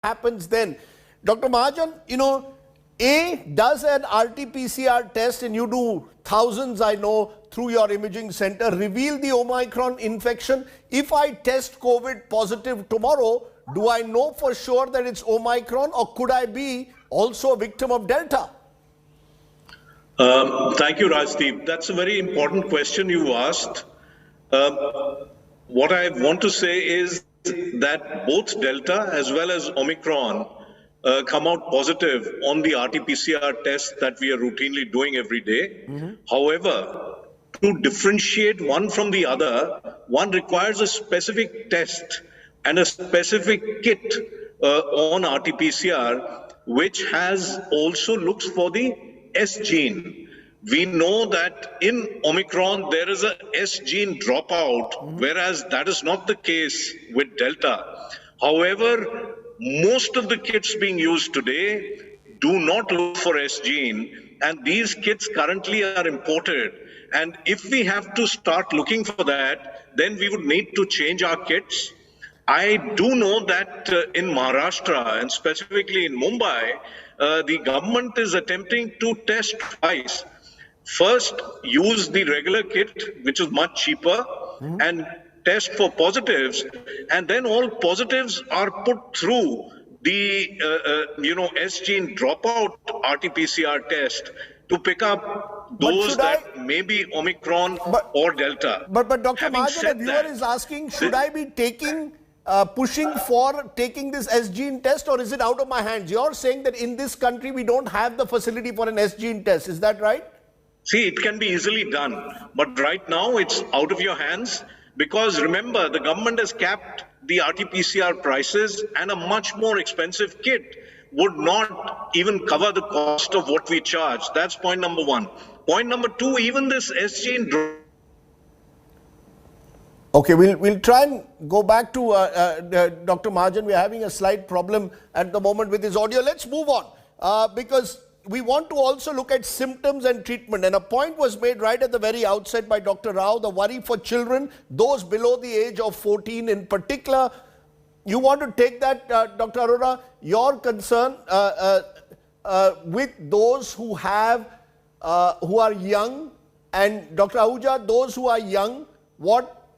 happens then? Dr. Mahajan, does an RT-PCR test, and you do thousands, I know, through your imaging center, reveal the Omicron infection? If I test COVID positive tomorrow, do I know for sure that it's Omicron, or could I be also a victim of Delta? Thank you, Rajdeep. That's a very important question you asked. What I want to say is that both Delta as well as Omicron come out positive on the RT-PCR test that we are routinely doing every day. However, to differentiate one from the other, one requires a specific test and a specific kit on RT-PCR, which has also looks for the S gene. We know that in Omicron, there is a S gene dropout, whereas that is not the case with Delta. However, most of the kits being used today do not look for S gene, and these kits currently are imported. And if we have to start looking for that, then we would need to change our kits. I do know that in Maharashtra, and specifically in Mumbai, the government is attempting to test twice. First, use the regular kit, which is much cheaper, and test for positives, and then all positives are put through the S gene dropout RT-PCR test to pick up those that may be Omicron or Delta. But Dr. Mahajan, a viewer is asking, should I be pushing for taking this S gene test, or is it out of my hands? You're saying that in this country we don't have the facility for an S gene test. Is that right? See, it can be easily done, but right now it's out of your hands, because remember, the government has capped the RT-PCR prices, and a much more expensive kit would not even cover the cost of what we charge. That's point number one. Point number two, even this S gene. Okay, we'll try and go back to Dr. Mahajan. We're having a slight problem at the moment with his audio. Let's move on because we want to also look at symptoms and treatment. And a point was made right at the very outset by Dr. Rao, the worry for children, those below the age of 14 in particular. You want to take that, Dr. Arora, your concern with those who are young, and Dr. Ahuja, those who are young, what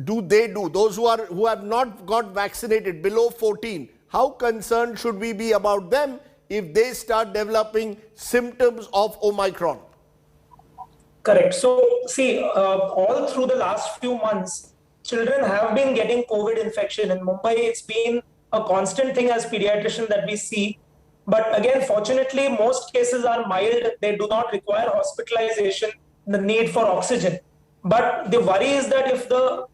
do they do? Those who have not got vaccinated below 14, how concerned should we be about them if they start developing symptoms of Omicron? Correct. So, see, all through the last few months, children have been getting COVID infection. In Mumbai, it's been a constant thing as pediatrician that we see. But again, fortunately, most cases are mild. They do not require hospitalization, the need for oxygen. But the worry is that if the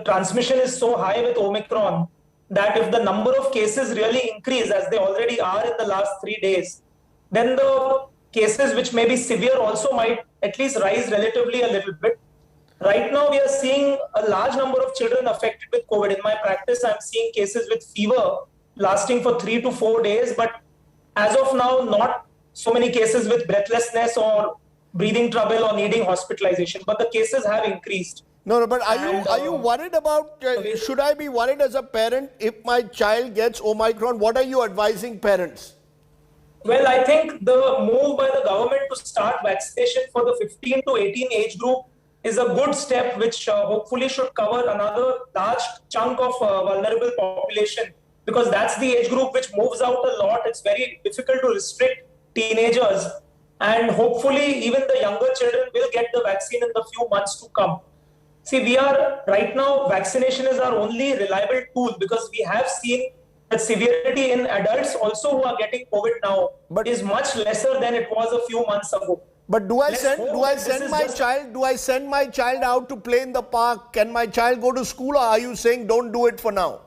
transmission is so high with Omicron, that if the number of cases really increase, as they already are in the last 3 days, then the cases which may be severe also might at least rise relatively a little bit. Right now, we are seeing a large number of children affected with COVID. In my practice, I'm seeing cases with fever lasting for 3 to 4 days. But as of now, not so many cases with breathlessness or breathing trouble or needing hospitalization. But the cases have increased. No, but are you worried about, should I be worried as a parent if my child gets Omicron? What are you advising parents? Well, I think the move by the government to start vaccination for the 15 to 18 age group is a good step, which hopefully should cover another large chunk of vulnerable population, because that's the age group which moves out a lot. It's very difficult to restrict teenagers, and hopefully even the younger children will get the vaccine in the few months to come. See, right now, vaccination is our only reliable tool, because we have seen that severity in adults also who are getting COVID now is much lesser than it was a few months ago. But do I send my child out to play in the park? Can my child go to school, or are you saying don't do it for now?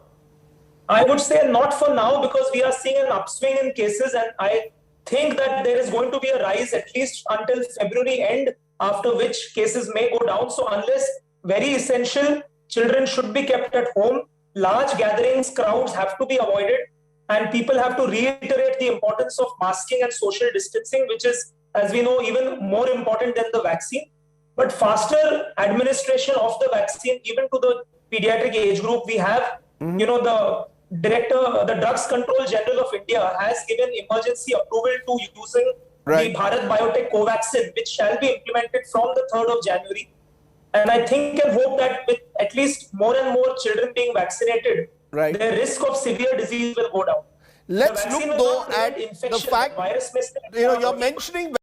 I would say not for now, because we are seeing an upswing in cases, and I think that there is going to be a rise at least until February end, after which cases may go down. So unless very essential, children should be kept at home. Large gatherings, crowds have to be avoided, and people have to reiterate the importance of masking and social distancing, which is, as we know, even more important than the vaccine. But faster administration of the vaccine, even to the pediatric age group, we have, the the Drugs Control General of India has given emergency approval to using Right. the Bharat Biotech Covaxin, which shall be implemented from the 3rd of January. And I think and hope that with at least more and more children being vaccinated, Right. the risk of severe disease will go down. Let's The look vaccine will though not prevent at the infection. fact, The virus may still you're mentioning